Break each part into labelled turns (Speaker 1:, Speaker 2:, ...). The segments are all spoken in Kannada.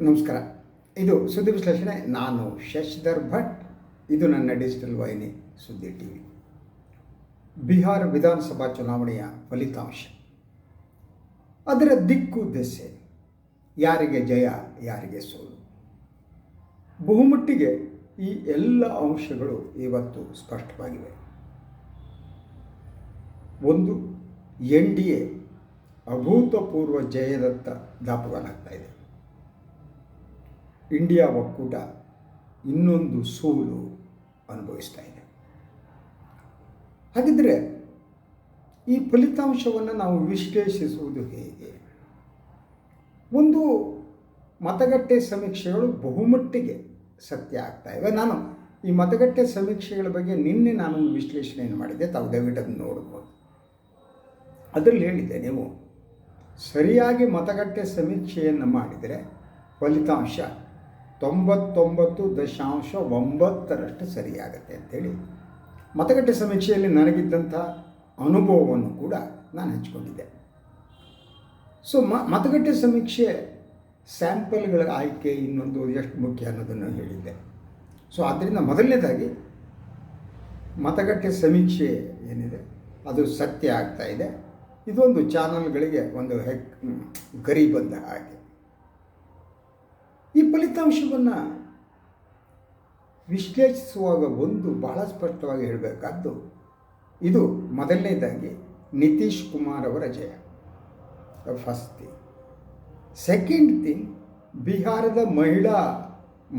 Speaker 1: ನಮಸ್ಕಾರ. ಇದು ಸುದ್ದಿ ವಿಶ್ಲೇಷಣೆ. ನಾನು ಶಶಿಧರ್ ಭಟ್. ಇದು ನನ್ನ ಡಿಜಿಟಲ್ ವಾಹಿನಿ ಸುದ್ದಿ ಟಿವಿ. ಬಿಹಾರ ವಿಧಾನಸಭಾ ಚುನಾವಣೆಯ ಫಲಿತಾಂಶ, ಅದರ ದಿಕ್ಕು ದೆಸೆ, ಯಾರಿಗೆ ಜಯ ಯಾರಿಗೆ ಸೋಲು, ಬಹುಮಟ್ಟಿಗೆ ಈ ಎಲ್ಲ ಅಂಶಗಳು ಇವತ್ತು ಸ್ಪಷ್ಟವಾಗಿವೆ. ಒಂದು, NDA ಅಭೂತಪೂರ್ವ ಜಯದತ್ತ ದಾಪುಗಾಲಾಗ್ತಾ ಇದೆ. ಇಂಡಿಯಾ ಒಕ್ಕೂಟ ಇನ್ನೊಂದು ಸೋಲು ಅನುಭವಿಸ್ತಾ ಇದೆ. ಹಾಗಿದ್ದರೆ ಈ ಫಲಿತಾಂಶವನ್ನು ನಾವು ವಿಶ್ಲೇಷಿಸುವುದು ಹೇಗೆ? ಒಂದು, ಮತಗಟ್ಟೆ ಸಮೀಕ್ಷೆಗಳು ಬಹುಮಟ್ಟಿಗೆ ಸತ್ಯ ಆಗ್ತಾ ಇವೆ. ನಾನು ಈ ಮತಗಟ್ಟೆ ಸಮೀಕ್ಷೆಗಳ ಬಗ್ಗೆ ನಿನ್ನೆ ನಾನೊಂದು ವಿಶ್ಲೇಷಣೆಯನ್ನು ಮಾಡಿದ್ದೆ, ತಾವು ದಯವಿಟ್ಟು ಅದನ್ನು ನೋಡ್ಬೋದು. ಅದರಲ್ಲಿ ಹೇಳಿದ್ದೆ, ನೀವು ಸರಿಯಾಗಿ ಮತಗಟ್ಟೆ ಸಮೀಕ್ಷೆಯನ್ನು ಮಾಡಿದರೆ ಫಲಿತಾಂಶ 99.9% ಸರಿಯಾಗತ್ತೆ ಅಂಥೇಳಿ ಮತಗಟ್ಟೆ ಸಮೀಕ್ಷೆಯಲ್ಲಿ ನನಗಿದ್ದಂಥ ಅನುಭವವನ್ನು ಕೂಡ ನಾನು ಹಂಚಿಕೊಂಡಿದ್ದೆ. ಸೊ ಮತಗಟ್ಟೆ ಸಮೀಕ್ಷೆ ಸ್ಯಾಂಪಲ್ಗಳ ಆಯ್ಕೆ ಇನ್ನೊಂದು ಎಷ್ಟು ಮುಖ್ಯ ಅನ್ನೋದನ್ನು ಹೇಳಿದ್ದೆ. ಸೊ ಆದ್ದರಿಂದ ಮೊದಲನೇದಾಗಿ ಮತಗಟ್ಟೆ ಸಮೀಕ್ಷೆ ಏನಿದೆ ಅದು ಸತ್ಯ ಆಗ್ತಾ ಇದೆ. ಇದೊಂದು ಚಾನಲ್ಗಳಿಗೆ ಒಂದು ಗರಿ ಬಂದ ಹಾಗೆ. ಈ ಫಲಿತಾಂಶವನ್ನು ವಿಶ್ಲೇಷಿಸುವಾಗ ಒಂದು ಬಹಳ ಸ್ಪಷ್ಟವಾಗಿ ಹೇಳಬೇಕಾದ್ದು, ಇದು ಮೊದಲನೇದಾಗಿ ನಿತೀಶ್ ಕುಮಾರ್ ಅವರ ಜಯ, ಫಸ್ಟ್ ಥಿಂಗ್. ಸೆಕೆಂಡ್ ಥಿಂಗ್, ಬಿಹಾರದ ಮಹಿಳಾ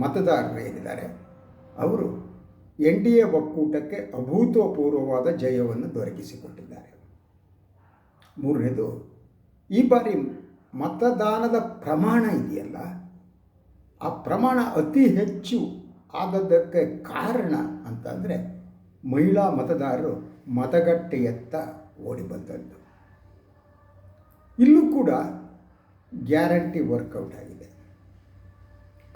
Speaker 1: ಮತದಾರರು ಏನಿದ್ದಾರೆ ಅವರು NDA ಒಕ್ಕೂಟಕ್ಕೆ ಅಭೂತಪೂರ್ವವಾದ ಜಯವನ್ನು ದೊರಕಿಸಿಕೊಟ್ಟಿದ್ದಾರೆ. ಮೂರನೇದು, ಈ ಬಾರಿ ಮತದಾನದ ಪ್ರಮಾಣ ಇದೆಯಲ್ಲ, ಆ ಪ್ರಮಾಣ ಅತಿ ಹೆಚ್ಚು ಆದದ್ದಕ್ಕೆ ಕಾರಣ ಅಂತಂದರೆ ಮಹಿಳಾ ಮತದಾರರು ಮತಗಟ್ಟೆಯತ್ತ ಓಡಿ ಬಂದದ್ದು. ಇಲ್ಲೂ ಕೂಡ ಗ್ಯಾರಂಟಿ ವರ್ಕೌಟ್ ಆಗಿದೆ.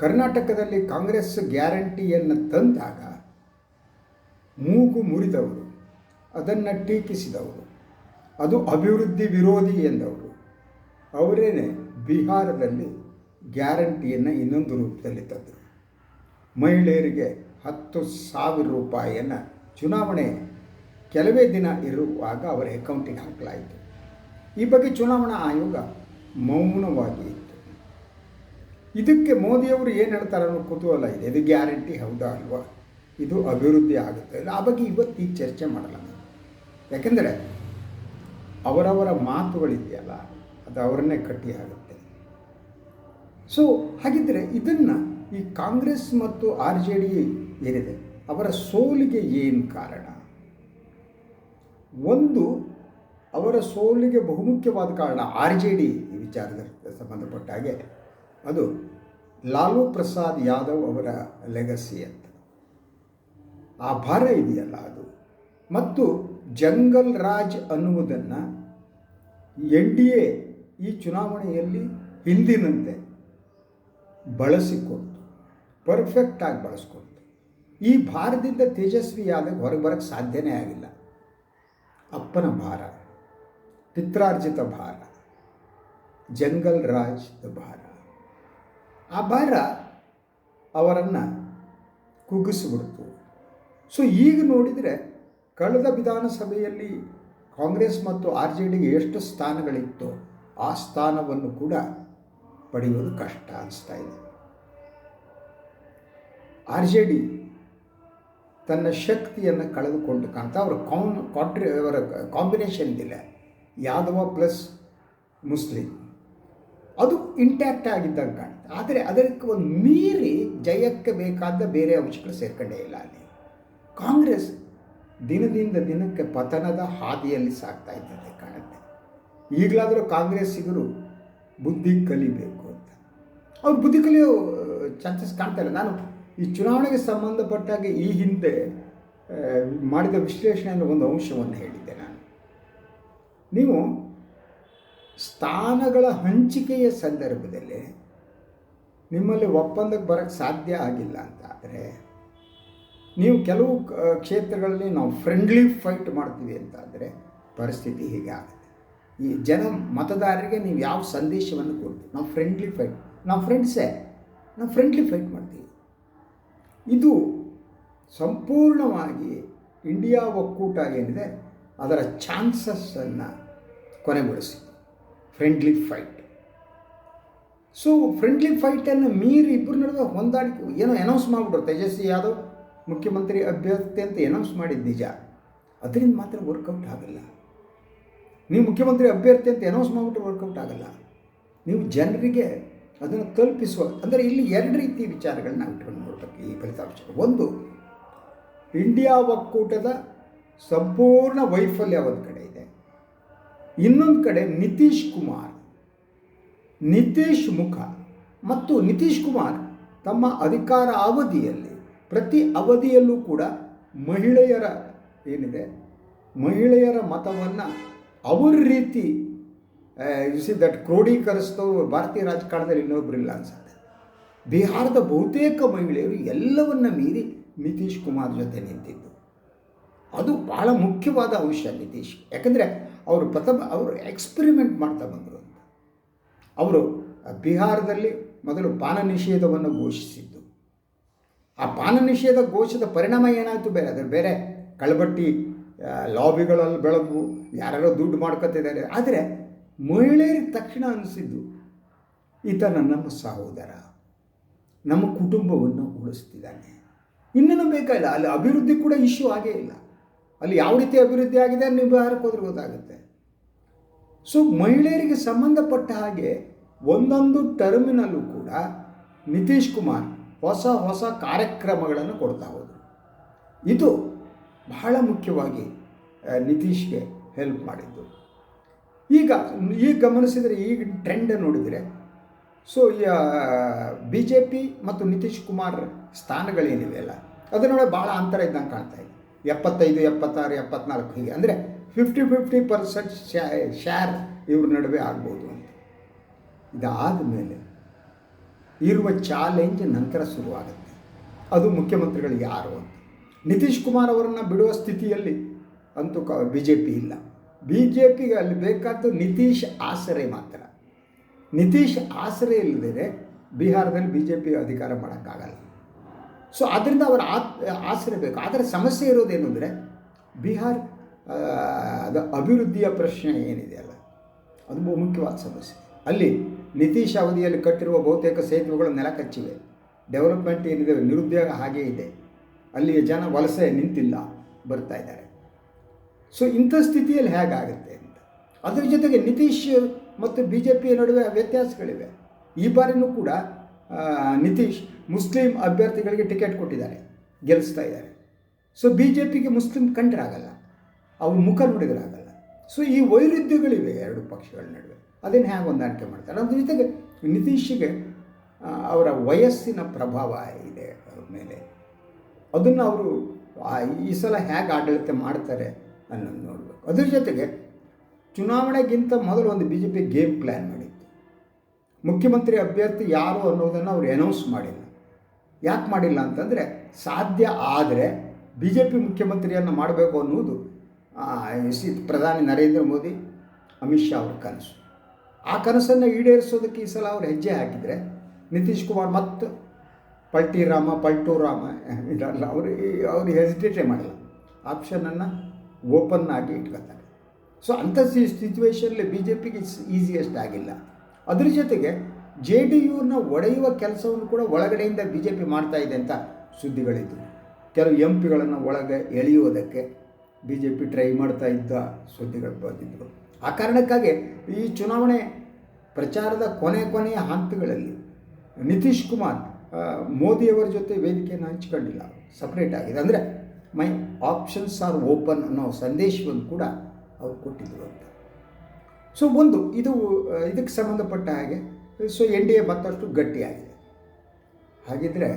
Speaker 1: ಕರ್ನಾಟಕದಲ್ಲಿ ಕಾಂಗ್ರೆಸ್ ಗ್ಯಾರಂಟಿಯನ್ನು ತಂದಾಗ ಮೂಗು ಮುರಿದವರು, ಅದನ್ನು ಟೀಕಿಸಿದವರು, ಅದು ಅಭಿವೃದ್ಧಿ ವಿರೋಧಿ ಎಂದವರು ಅವರೇನೆ ಬಿಹಾರದಲ್ಲಿ ಗ್ಯಾರಂಟಿಯನ್ನು ಇನ್ನೊಂದು ರೂಪದಲ್ಲಿ ತಂದರು. ಮಹಿಳೆಯರಿಗೆ 10,000 ರೂಪಾಯಿಯನ್ನು ಚುನಾವಣೆ ಕೆಲವೇ ದಿನ ಇರುವಾಗ ಅವರ ಅಕೌಂಟಿಗೆ ಹಾಕಲಾಯಿತು. ಈ ಬಗ್ಗೆ ಚುನಾವಣಾ ಆಯೋಗ ಮೌನವಾಗಿ ಇತ್ತು. ಇದಕ್ಕೆ ಮೋದಿಯವರು ಏನು ಹೇಳ್ತಾರೆ ಅನ್ನೋ ಕುತೂಹಲ ಇದೆ. ಇದು ಗ್ಯಾರಂಟಿ ಹೌದಾ ಅಲ್ವಾ, ಇದು ಅಭಿವೃದ್ಧಿ ಆಗುತ್ತೆ ಇಲ್ಲ, ಆ ಬಗ್ಗೆ ಇವತ್ತು ಈ ಚರ್ಚೆ ಮಾಡಲ್ಲ. ಯಾಕೆಂದರೆ ಅವರವರ ಮಾತುಗಳಿದೆಯಲ್ಲ, ಅದು ಅವರನ್ನೇ ಕಟ್ಟಿ ಆಗುತ್ತೆ. ಸೊ ಹಾಗಿದ್ದರೆ ಇದನ್ನು ಈ ಕಾಂಗ್ರೆಸ್ ಮತ್ತು RJD ಏನಿದೆ ಅವರ ಸೋಲಿಗೆ ಏನು ಕಾರಣ? ಒಂದು, ಅವರ ಸೋಲಿಗೆ ಬಹುಮುಖ್ಯವಾದ ಕಾರಣ RJD ಈ ವಿಚಾರದ ಸಂಬಂಧಪಟ್ಟ ಹಾಗೆ ಅದು ಲಾಲೂ ಪ್ರಸಾದ್ ಯಾದವ್ ಅವರ ಲೆಗಸಿ ಅಂತ, ಆ ಭಾರ ಇದೆಯಲ್ಲ ಅದು. ಮತ್ತು ಜಂಗಲ್ ರಾಜ್ ಅನ್ನುವುದನ್ನು NDA ಈ ಚುನಾವಣೆಯಲ್ಲಿ ಹಿಂದಿನಂತೆ ಬಳಸಿಕೊಡ್ತು, ಪರ್ಫೆಕ್ಟಾಗಿ ಬಳಸ್ಕೊಡ್ತು. ಈ ಭಾರದಿಂದ ತೇಜಸ್ವಿ ಯಾದವ್ ಹೊರಗೆ ಬರೋಕ್ಕೆ ಸಾಧ್ಯನೇ ಆಗಿಲ್ಲ. ಅಪ್ಪನ ಭಾರ, ಪಿತ್ರಾರ್ಜಿತ ಭಾರ, ಜಂಗಲ್ ರಾಜ್ದ ಭಾರ, ಆ ಭಾರ ಅವರನ್ನು ಕುಗ್ಗಿಸಿಬಿಡ್ತು. ಸೊ ಈಗ ನೋಡಿದರೆ ಕಳೆದ ವಿಧಾನಸಭೆಯಲ್ಲಿ ಕಾಂಗ್ರೆಸ್ ಮತ್ತು RJDಗೆ ಎಷ್ಟು ಸ್ಥಾನಗಳಿತ್ತೋ ಆ ಸ್ಥಾನವನ್ನು ಕೂಡ ಪಡೆಯುವುದು ಕಷ್ಟ ಅನಿಸ್ತಾ ಇದೆ. RJD ತನ್ನ ಶಕ್ತಿಯನ್ನು ಕಳೆದುಕೊಂಡು ಕಾಣ್ತಾ, ಅವರ ಅವರ ಕಾಂಬಿನೇಷನ್ ಇದೆಯಲ್ಲ, ಯಾದವ ಪ್ಲಸ್ ಮುಸ್ಲಿಂ, ಅದು ಇಂಟ್ಯಾಕ್ಟ್ ಆಗಿದ್ದಾಗ ಕಾಣುತ್ತೆ. ಆದರೆ ಅದಕ್ಕೆ ಒಂದು ಮೀರಿ ಜಯಕ್ಕೆ ಬೇಕಾದ ಬೇರೆ ಅಂಶಗಳು ಸೇರ್ಕೊಂಡೇ ಇಲ್ಲ. ಅಲ್ಲಿ ಕಾಂಗ್ರೆಸ್ ದಿನದಿಂದ ದಿನಕ್ಕೆ ಪತನದ ಹಾದಿಯಲ್ಲಿ ಸಾಗ್ತಾ ಇದ್ದಂತೆ ಕಾಣುತ್ತೆ. ಈಗಲಾದರೂ ಕಾಂಗ್ರೆಸ್ಸಿಗರು ಬುದ್ಧಿ ಕಲಿಬೇಕು ಅಂತ. ಅವ್ರು ಬುದ್ಧಿ ಕಲಿಯೋ ಚಾನ್ಸಸ್ ಕಾಣ್ತಾ ಇಲ್ಲ. ನಾನು ಈ ಚುನಾವಣೆಗೆ ಸಂಬಂಧಪಟ್ಟಾಗ ಈ ಹಿಂದೆ ಮಾಡಿದ ವಿಶ್ಲೇಷಣೆಯನ್ನು ಒಂದು ಅಂಶವನ್ನು ಹೇಳಿದ್ದೆ ನಾನು. ನೀವು ಸ್ಥಾನಗಳ ಹಂಚಿಕೆಯ ಸಂದರ್ಭದಲ್ಲಿ ನಿಮ್ಮಲ್ಲಿ ಒಪ್ಪಂದಕ್ಕೆ ಬರೋಕ್ಕೆ ಸಾಧ್ಯ ಆಗಿಲ್ಲ ಅಂತ ಆದರೆ, ನೀವು ಕೆಲವು ಕ್ಷೇತ್ರಗಳಲ್ಲಿ ನಾವು ಫ್ರೆಂಡ್ಲಿ ಫೈಟ್ ಮಾಡ್ತೀವಿ ಅಂತ ಆದರೆ ಪರಿಸ್ಥಿತಿ ಹೀಗೆ ಆಗುತ್ತೆ. ಈ ಮತದಾರರಿಗೆ ನೀವು ಯಾವ ಸಂದೇಶವನ್ನು ಕೊಡ್ತೀವಿ? ನಾವು ಫ್ರೆಂಡ್ಲಿ ಫೈಟ್, ನಾವು ಫ್ರೆಂಡ್ಸೇ, ನಾವು ಫ್ರೆಂಡ್ಲಿ ಫೈಟ್ ಮಾಡ್ತೀವಿ. ಇದು ಸಂಪೂರ್ಣವಾಗಿ ಇಂಡಿಯಾ ಒಕ್ಕೂಟ ಏನಿದೆ ಅದರ ಚಾನ್ಸಸ್ಸನ್ನು ಕೊನೆಗೊಳಿಸಿ ಫ್ರೆಂಡ್ಲಿ ಫೈಟ್. ಸೊ ಫ್ರೆಂಡ್ಲಿ ಫೈಟನ್ನು ಮೀರಿ ಇಬ್ಬರು ನಡುವೆ ಹೊಂದಾಣಿಕೆ ಏನೋ ಅನೌನ್ಸ್ ಮಾಡಿಬಿಟ್ರು, ತೇಜಸ್ವಿ ಯಾದವ್ ಮುಖ್ಯಮಂತ್ರಿ ಅಭ್ಯರ್ಥಿ ಅಂತ ಅನೌನ್ಸ್ ಮಾಡಿದ್ದು ನಿಜ, ಅದರಿಂದ ಮಾತ್ರ ವರ್ಕೌಟ್ ಆಗಲ್ಲ. ನೀವು ಮುಖ್ಯಮಂತ್ರಿ ಅಭ್ಯರ್ಥಿ ಅಂತ ಅನೌನ್ಸ್ ಮಾಡಿಬಿಟ್ರೆ ವರ್ಕೌಟ್ ಆಗಲ್ಲ. ನೀವು ಜನರಿಗೆ ಅದನ್ನು ತಲುಪಿಸುವ, ಅಂದರೆ ಇಲ್ಲಿ ಎರಡು ರೀತಿ ವಿಚಾರಗಳನ್ನ ಇಟ್ಕೊಂಡು ನೋಡಬೇಕು ಈ ಫಲಿತಾಂಶ. ಒಂದು, ಇಂಡಿಯಾ ಒಕ್ಕೂಟದ ಸಂಪೂರ್ಣ ವೈಫಲ್ಯ ಒಂದು ಕಡೆ ಇದೆ, ಇನ್ನೊಂದು ಕಡೆ ನಿತೀಶ್ ಮುಖ ಮತ್ತು ನಿತೀಶ್ ಕುಮಾರ್ ತಮ್ಮ ಅಧಿಕಾರ ಅವಧಿಯಲ್ಲಿ ಪ್ರತಿ ಅವಧಿಯಲ್ಲೂ ಕೂಡ ಮಹಿಳೆಯರ ಮತವನ್ನು ಅವ್ರ ರೀತಿ ದಟ್ ಕ್ರೋಢೀಕರಿಸಿದವರು ಭಾರತೀಯ ರಾಜಕಾರಣದಲ್ಲಿ ಇನ್ನೊಬ್ಬರಿಲ್ಲ ಅನ್ಸುತ್ತೆ. ಬಿಹಾರದ ಬಹುತೇಕ ಮಹಿಳೆಯರು ಎಲ್ಲವನ್ನ ಮೀರಿ ನಿತೀಶ್ ಕುಮಾರ್ ಜೊತೆ ನಿಂತಿದ್ದು, ಅದು ಬಹಳ ಮುಖ್ಯವಾದ ಅಂಶ ನಿತೀಶ್. ಯಾಕಂದರೆ ಅವರು ಎಕ್ಸ್ಪೆರಿಮೆಂಟ್ ಮಾಡ್ತಾ ಬಂದರು ಅಂತ. ಅವರು ಬಿಹಾರದಲ್ಲಿ ಮೊದಲು ಪಾನ ನಿಷೇಧವನ್ನು ಘೋಷಿಸಿದ್ದು, ಆ ಪಾನ ನಿಷೇಧ ಘೋಷದ ಪರಿಣಾಮ ಏನಾಯಿತು ಬೇರೆ ಕಳಬಟ್ಟಿ ಲಾಬಿಗಳಲ್ಲಿ ಬೆಳೆದು ಯಾರ್ಯಾರೋ ದುಡ್ಡು ಮಾಡ್ಕೊತಿದ್ದಾರೆ. ಆದರೆ ಮಹಿಳೆಯರಿಗೆ ತಕ್ಷಣ ಅನಿಸಿದ್ದು, ಈತ ನಮ್ಮ ಸಹೋದರ, ನಮ್ಮ ಕುಟುಂಬವನ್ನು ಉಳಿಸ್ತಿದ್ದಾನೆ, ಇನ್ನೂ ಬೇಕಾಗಿಲ್ಲ. ಅಲ್ಲಿ ಅಭಿವೃದ್ಧಿ ಕೂಡ ಇಶ್ಯೂ ಆಗೇ ಇಲ್ಲ. ಅಲ್ಲಿ ಯಾವ ರೀತಿ ಅಭಿವೃದ್ಧಿ ಆಗಿದೆ ನೀವು ಬಿಹಾರಕ್ಕೆ ಹೋದ್ರೆ ಗೊತ್ತಾಗುತ್ತೆ. ಸೊ ಮಹಿಳೆಯರಿಗೆ ಸಂಬಂಧಪಟ್ಟ ಹಾಗೆ ಒಂದೊಂದು ಟರ್ಮಿನಲ್ಲೂ ಕೂಡ ನಿತೀಶ್ ಕುಮಾರ್ ಹೊಸ ಕಾರ್ಯಕ್ರಮಗಳನ್ನು ಕೊಡ್ತಾ ಹೋದರು. ಇದು ಬಹಳ ಮುಖ್ಯವಾಗಿ ನಿತೀಶ್ಗೆ ಹೆಲ್ಪ್ ಮಾಡಿದ್ದು. ಈಗ ಗಮನಿಸಿದರೆ ಈಗ ಟ್ರೆಂಡ್ ನೋಡಿದರೆ, ಸೊ ಬಿ ಜೆ ಪಿ ಮತ್ತು ನಿತೀಶ್ ಕುಮಾರ್ ಸ್ಥಾನಗಳೇನಿವೆ ಅಲ್ಲ, ಅದರೊಳಗೆ ಭಾಳ ಅಂತರ ಇದ್ದಂಗೆ ಕಾಣ್ತಾ ಇದೆ. 75, 76, 74 ಹೀಗೆ, ಅಂದರೆ 50% ಶೇರ್ ಇವ್ರ ನಡುವೆ ಆಗ್ಬೋದು ಅಂತ. ಇದಾದ ಮೇಲೆ ಇರುವ ಚಾಲೆಂಜ್ ನಂತರ ಶುರುವಾಗುತ್ತೆ. ಅದು ಮುಖ್ಯಮಂತ್ರಿಗಳು ಯಾರು ಅಂತ. ನಿತೀಶ್ ಕುಮಾರ್ ಅವರನ್ನು ಬಿಡುವ ಸ್ಥಿತಿಯಲ್ಲಿ ಅಂತೂ ಬಿ ಜೆ ಪಿ ಇಲ್ಲ. ಬಿ ಜೆ ಪಿಗೆ ಅಲ್ಲಿ ಬೇಕಾದ್ದು ನಿತೀಶ್ ಆಸರೆ ಮಾತ್ರ. ನಿತೀಶ್ ಆಸರೆ ಇಲ್ಲದೇ ಬಿಹಾರದಲ್ಲಿ ಬಿ ಜೆ ಪಿ ಅಧಿಕಾರ ಮಾಡೋಕ್ಕಾಗಲ್ಲ. ಸೊ ಆದ್ದರಿಂದ ಅವರ ಆಸರೆ ಬೇಕು. ಆದರೆ ಸಮಸ್ಯೆ ಇರೋದೇನು ಅಂದರೆ ಬಿಹಾರ್ ಅದು ಅಭಿವೃದ್ಧಿಯ ಪ್ರಶ್ನೆ ಏನಿದೆಯಲ್ಲ, ಅದು ಬಹು ಮುಖ್ಯವಾದ ಸಮಸ್ಯೆ. ಅಲ್ಲಿ ನಿತೀಶ್ ಅವಧಿಯಲ್ಲಿ ಕಟ್ಟಿರುವ ಬಹುತೇಕ ಸೇತುವೆಗಳು ನೆಲ ಕಚ್ಚಿವೆ. ಡೆವಲಪ್ಮೆಂಟ್ ಏನಿದೆ, ನಿರುದ್ಯೋಗ ಹಾಗೇ ಇದೆ. ಅಲ್ಲಿಯ ಜನ ವಲಸೆ ನಿಂತಿಲ್ಲ, ಬರ್ತಾ ಇದ್ದಾರೆ. ಸೊ ಇಂಥ ಸ್ಥಿತಿಯಲ್ಲಿ ಹೇಗಾಗುತ್ತೆ ಅಂತ. ಅದರ ಜೊತೆಗೆ ನಿತೀಶ್ ಮತ್ತು ಬಿ ಜೆ ಪಿಯ ನಡುವೆ ವ್ಯತ್ಯಾಸಗಳಿವೆ. ಈ ಬಾರಿನೂ ಕೂಡ ನಿತೀಶ್ ಮುಸ್ಲಿಂ ಅಭ್ಯರ್ಥಿಗಳಿಗೆ ಟಿಕೆಟ್ ಕೊಟ್ಟಿದ್ದಾರೆ, ಗೆಲ್ಲಿಸ್ತಾ ಇದ್ದಾರೆ. ಸೊ ಬಿ ಜೆ ಪಿಗೆ ಮುಸ್ಲಿಂ ಕಂಡ್ರಾಗಲ್ಲ, ಅವ್ರ ಮುಖ ನೋಡಿದ್ರಾಗಲ್ಲ. ಸೊ ಈ ವೈರುಧ್ಯಗಳಿವೆ ಎರಡು ಪಕ್ಷಗಳ ನಡುವೆ. ಅದನ್ನು ಹೇಗೆ ಹೊಂದಾಣಿಕೆ ಮಾಡ್ತಾರೆ. ಅದ್ರ ಜೊತೆಗೆ ನಿತೀಶ್ಗೆ ಅವರ ವಯಸ್ಸಿನ ಪ್ರಭಾವ ಇದೆ ಅವ್ರ ಮೇಲೆ. ಅದನ್ನು ಅವರು ಈ ಸಲ ಹೇಗೆ ಆಡಳಿತ ಮಾಡ್ತಾರೆ ಅನ್ನೋದು ನೋಡಬೇಕು. ಅದ್ರ ಜೊತೆಗೆ ಚುನಾವಣೆಗಿಂತ ಮೊದಲು ಒಂದು B J P game plan ಮಾಡಿತ್ತು. ಮುಖ್ಯಮಂತ್ರಿ ಅಭ್ಯರ್ಥಿ ಯಾರು ಅನ್ನೋದನ್ನು ಅವರು ಅನೌನ್ಸ್ ಮಾಡಿಲ್ಲ. ಯಾಕೆ ಮಾಡಿಲ್ಲ ಅಂತಂದರೆ, ಸಾಧ್ಯ ಆದರೆ ಬಿ ಜೆ ಪಿ ಮುಖ್ಯಮಂತ್ರಿಯನ್ನು ಮಾಡಬೇಕು ಅನ್ನೋದು ಪ್ರಧಾನಿ ನರೇಂದ್ರ ಮೋದಿ, ಅಮಿತ್ ಶಾ ಅವ್ರ ಕನಸು. ಆ ಕನಸನ್ನು ಈಡೇರಿಸೋದಕ್ಕೆ ಈ ಸಲ ಅವರು ಹೆಜ್ಜೆ ಹಾಕಿದರೆ ನಿತೀಶ್ ಕುಮಾರ್ ಮತ್ತು ಪಲ್ಟು ರಾಮ ಇದಲ್ಲ, ಅವರು ಹೆಸಿಟೇಟೇ ಮಾಡಲ್ಲ, ಆಪ್ಷನನ್ನು ಓಪನ್ ಆಗಿ ಇಟ್ಕೊತಾರೆ. ಸೊ ಅಂಥ ಸಿಚುವೇಷನಲ್ಲಿ ಬಿ ಜೆ ಪಿಗೆ ಈಸಿಯೆಸ್ಟ್ ಆಗಿಲ್ಲ. ಅದ್ರ ಜೊತೆಗೆ ಜೆ ಡಿ ಯುನ ಒಡೆಯುವ ಕೆಲಸವನ್ನು ಕೂಡ ಒಳಗಡೆಯಿಂದ ಬಿ ಜೆ ಪಿ ಮಾಡ್ತಾ ಇದೆ ಅಂತ ಸುದ್ದಿಗಳಿದ್ದವು. ಕೆಲವು ಎಂ ಪಿಗಳನ್ನು ಒಳಗೆ ಎಳೆಯುವುದಕ್ಕೆ ಬಿ ಜೆ ಪಿ ಟ್ರೈ ಮಾಡ್ತಾ ಇದ್ದ ಸುದ್ದಿಗಳು ಬಂದಿದ್ದವು. ಆ ಕಾರಣಕ್ಕಾಗಿ ಈ ಚುನಾವಣೆ ಪ್ರಚಾರದ ಕೊನೆಯ ಹಂತಗಳಲ್ಲಿ ನಿತೀಶ್ ಕುಮಾರ್ ಮೋದಿಯವರ ಜೊತೆ ವೇದಿಕೆಯನ್ನು ಹಂಚಿಕೊಂಡಿಲ್ಲ, ಸಪ್ರೇಟ್ ಆಗಿದೆ. ಅಂದರೆ ಮೈ ಆಪ್ಷನ್ಸ್ ಆರ್ ಓಪನ್ ಅನ್ನೋ ಸಂದೇಶವನ್ನು ಕೂಡ ಅವರು ಕೊಟ್ಟಿದ್ದರು ಅಂತ. ಸೊ ಇದಕ್ಕೆ ಸಂಬಂಧಪಟ್ಟ ಹಾಗೆ ಸೊ ಎನ್ ಡಿ ಎ ಮತ್ತಷ್ಟು ಗಟ್ಟಿಯಾಗಿದೆ. ಹಾಗಿದ್ರೆ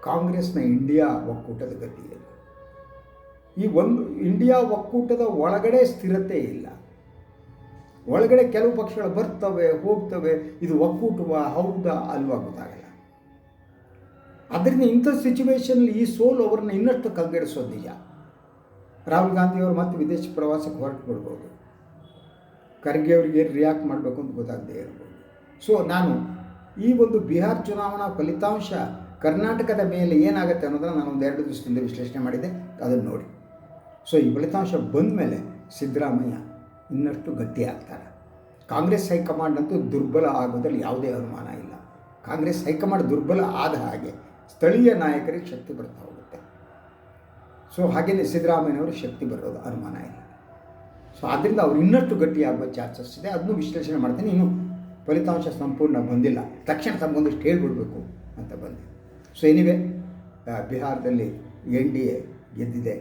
Speaker 1: ಕಾಂಗ್ರೆಸ್ನ ಇಂಡಿಯಾ ಒಕ್ಕೂಟದ ಗತಿಯಲ್ಲಿ ಈ ಇಂಡಿಯಾ ಒಕ್ಕೂಟದ ಒಳಗಡೆ ಸ್ಥಿರತೆ ಇಲ್ಲ. ಒಳಗಡೆ ಕೆಲವು ಪಕ್ಷಗಳು ಬರ್ತವೆ ಹೋಗ್ತವೆ, ಇದು ಒಕ್ಕೂಟವಾ ಹೌದಾ ಅಲ್ವಾ ಗೊತ್ತಾಗಲ್ಲ. ಆದ್ದರಿಂದ ಇಂಥ ಸಿಚುವೇಷನಲ್ಲಿ ಈ ಸೋಲು ಅವರನ್ನು ಇನ್ನಷ್ಟು ಕಂಗೆಡಿಸೋದು ನಿಜ. ರಾಹುಲ್ ಗಾಂಧಿಯವರು ಮತ್ತೆ ವಿದೇಶಿ ಪ್ರವಾಸಕ್ಕೆ ಹೊರಟು ಬಿಡ್ಬೋದು, ಖರ್ಗೆ ಅವ್ರಿಗೆ ಏನು ರಿಯಾಕ್ಟ್ ಮಾಡಬೇಕು ಅಂತ ಗೊತ್ತಾಗದೇ ಇರ್ಬೋದು. ಸೊ ನಾನು ಈ ಒಂದು ಬಿಹಾರ್ ಚುನಾವಣಾ ಫಲಿತಾಂಶ ಕರ್ನಾಟಕದ ಮೇಲೆ ಏನಾಗುತ್ತೆ ಅನ್ನೋದನ್ನು ನಾನು ಒಂದು 2 ದಿವಸದಿಂದ ವಿಶ್ಲೇಷಣೆ ಮಾಡಿದ್ದೆ, ಅದನ್ನು ನೋಡಿ. ಸೊ ಈ ಫಲಿತಾಂಶ ಬಂದ ಮೇಲೆ ಸಿದ್ದರಾಮಯ್ಯ ಇನ್ನಷ್ಟು ಗಟ್ಟಿ ಆಗ್ತಾರೆ. ಕಾಂಗ್ರೆಸ್ ಹೈಕಮಾಂಡ್ ಅಂತೂ ದುರ್ಬಲ ಆಗೋದ್ರಲ್ಲಿ ಯಾವುದೇ ಅನುಮಾನ ಇಲ್ಲ. ಕಾಂಗ್ರೆಸ್ ಹೈಕಮಾಂಡ್ ದುರ್ಬಲ ಆದ ಹಾಗೆ ಸ್ಥಳೀಯ ನಾಯಕರಿಗೆ ಶಕ್ತಿ ಬರ್ತಾ ಹೋಗುತ್ತೆ. ಸೊ ಹಾಗೆಯೇ ಸಿದ್ದರಾಮಯ್ಯನವರು ಶಕ್ತಿ ಬರೋದು ಅನುಮಾನ ಇಲ್ಲ. ಸೊ ಆದ್ದರಿಂದ ಅವರು ಇನ್ನಷ್ಟು ಗಟ್ಟಿಯಾಗುವ ಚಾನ್ಸಸ್ ಇದೆ. ಅದನ್ನು ವಿಶ್ಲೇಷಣೆ ಮಾಡ್ತೀನಿ. ಇನ್ನು ಫಲಿತಾಂಶ ಸಂಪೂರ್ಣ ಬಂದಿಲ್ಲ, ತಕ್ಷಣ ತಮಗೊಂದಿಷ್ಟು ಹೇಳ್ಬಿಡ್ಬೇಕು ಅಂತ ಬಂದೆ. ಸೊ ಎನಿವೆ, ಬಿಹಾರದಲ್ಲಿ NDA ಗೆದ್ದಿದೆ,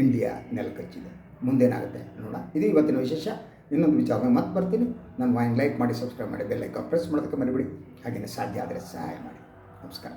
Speaker 1: ಇಂಡಿಯಾ ನೆಲಕಚ್ಚಿದೆ. ಮುಂದೇನಾಗುತ್ತೆ ನೋಡೋಣ. ಇದು ಇವತ್ತಿನ ವಿಶೇಷ. ಇನ್ನೊಂದು ವಿಚಾರವಾಗಿ ಮತ್ತೆ ಬರ್ತೀನಿ. ನನ್ನ ವಾಯಿನ್ ಲೈಕ್ ಮಾಡಿ, ಸಬ್ಸ್ಕ್ರೈಬ್ ಮಾಡಿ, ಬೆಲ್ ಐಕಾನ್ ಪ್ರೆಸ್ ಮಾಡೋದಕ್ಕೆ ಮರಿಬೇಡಿ. ಹಾಗೆಯೇ ಸಾಧ್ಯ ಆದರೆ ಸಹಾಯ ಮಾಡಿ. ನಮಸ್ಕಾರ.